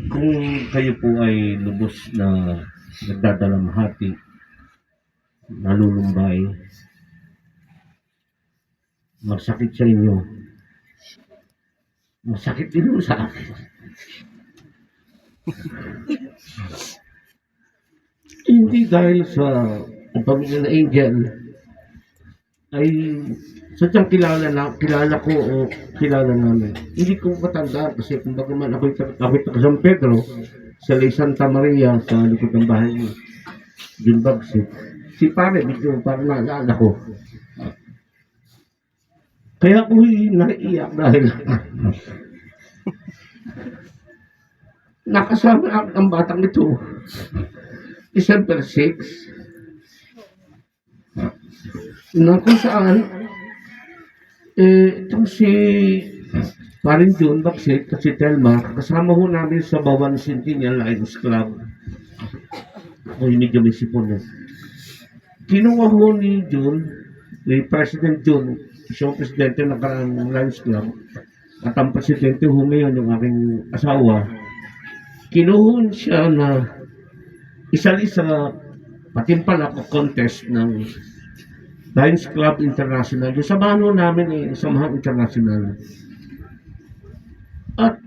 Kung kayo po ay lubos na nagdadalamhati, nalulumbay, masakit sa inyo, masakit din po sa akin. Hindi dahil sa pamilya na Angel ay sadyang kilala ko o kilala namin. Hindi ko matanda kasi kumbaga man ako'y taga San Pedro sa Ley Santa Maria sa likod ng bahay ni Jun Bagsit. Si pare, medyo parang naalala ko. Kaya ako'y naiiyak dahil nakasama ang batang ito December 6 na kung saan itong si Parin Jun Bagsit at si Telma kasama ho namin sa Bawan Centennial Lions Club. Ako'y medyo may sipon na. Kinuha ho ni Jun, ni President Jun, siya ang presidente ng karang Lions Club at ang presidente ho ngayon yung aking asawa. Kinuha siya na isali sa patimpalak o contest ng Lions Club International. Yung samahan ho namin ay Samahan International. At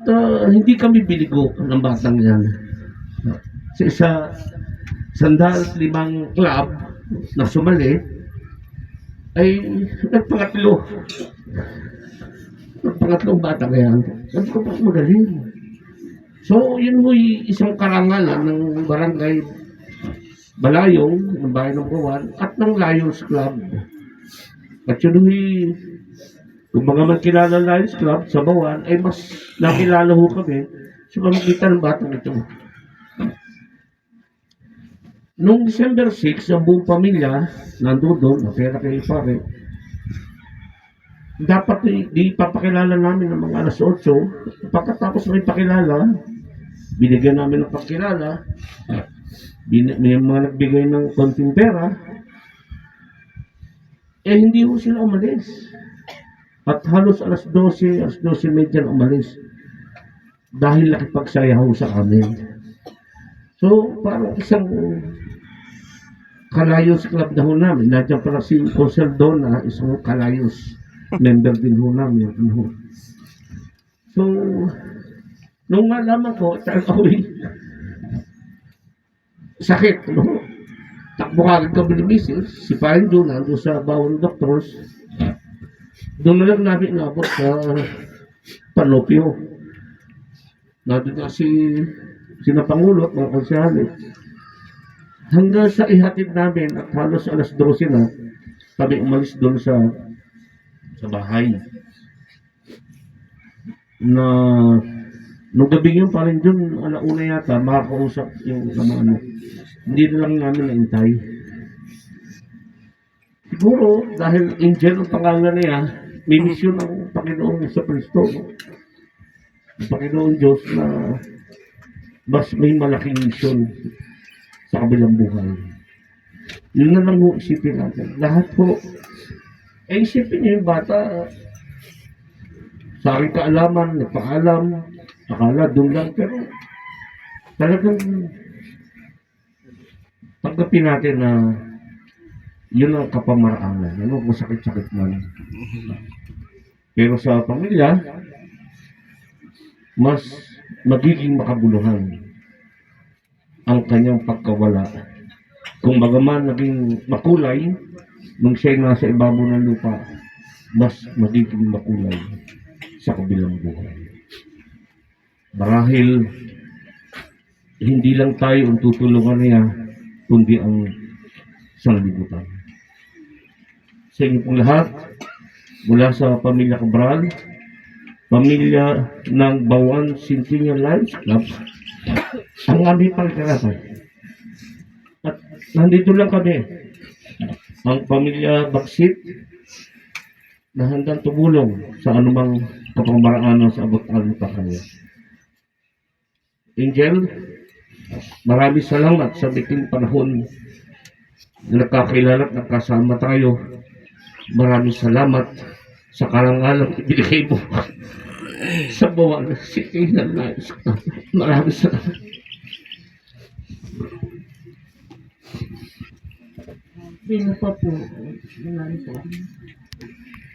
hindi kami biligo ng batang yan. Sa isa, 105 club na sumali ay nagpangatlong batang yan. Sabi ko pa magaling. So, yun mo'y isang karangalan ng barangay Balayong, ng bayan ng Bawan, at ng Lions Club. At yun mo'y, kung mga man kilala Lions Club sa Bawan, ay mas nakilala ho kami sa pamagitan ng batang ito. Noong December 6, ang buong pamilya nandoon, napera kayo pare, dapat di papakilala namin ng mga alas 8. Pagkatapos may pakilala, binigyan namin ng pakilala, may mga nagbigay ng konting pera, hindi ho sila umalis. At halos alas 12:30 na umalis. Dahil nakipagsaya ho sa amin. So, parang isang Kalayos Club na ho namin. Nandiyan pala si Consel Dona, isang Kalayos member din ho namin. So, nung malaman ko, ako'y sakit. No? Takbo kagad kami ni Mrs. Si Parin doon, nandun sa Bawang Doctors. Doon na lang namin inabot sa Panopio. Nandun na si Pangulo at mga konsyales. Hanggang sa ihatid namin at halos alas 12 na, kami umalis doon sa bahay. Na nung gabi yun pa rin dun, alauna yata, makakausap yung ano. Hindi na lang namin naintay. Siguro, dahil Angel ang pangalan niya, may misyon ng Panginoon sa Kristo. Ang Panginoon Diyos na mas may malaking misyon sa kabilang buhay. Yun na lang po isipin natin. Lahat po, isipin niyo yung bata, sa aking kaalaman, nagpaalam, akala doon lang, pero talagang tanggapin natin na yun ang kapamaraanan. Ano kung sakit-sakit man. Pero sa pamilya, mas magiging makabuluhan ang kanyang pagkawala. Kung bagaman naging makulay, nung siya'y nasa ibabaw ng lupa, mas magiging makulay sa kabilang buhay. Marahil, hindi lang tayo ang tutulungan niya, kundi ang sanglibutan. Sa inyo pong lahat, mula sa Pamilya Cabral, pamilya ng Bawan Centennial Lions Club, ang aming pagkarasan. At nandito lang kami, ang Pamilya Bagsit, na handang tumulong sa anumang kapamaraanan sa abot-abot pa kanya. Angel, maraming salamat sa biting panahon na nakakilala at nakasama tayo. Maraming salamat sa karangalang ibigay mo sa Bawan Centennial Lions Club. Maraming salamat. Sino pa po? Wala po.